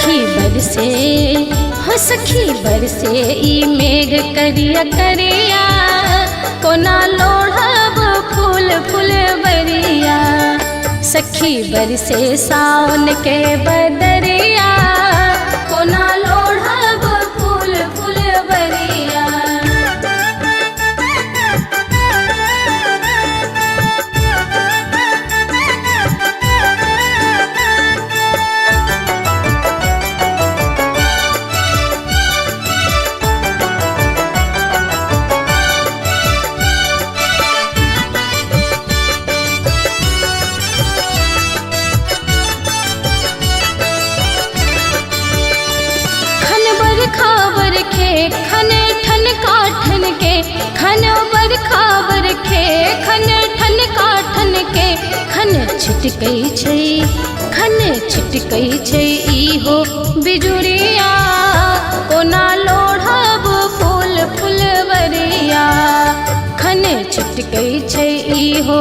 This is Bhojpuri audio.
सखी बरसे हो सखी बरसे ई मेघ करिया करिया कोना लोढ़ब फूल फुलवरिया। सखी बरसे सावन के बदरिया कोना लोढ़ब फूल फुलवरिया। खावर खे खने ठन काठन के खन बरखावर खे खन ठन काठन के खन छिटकै छै खन छिटकै छै इहो बिजुरिया कोना लोढ़ब फूल फुलवरिया। खन छिटकै छै इहो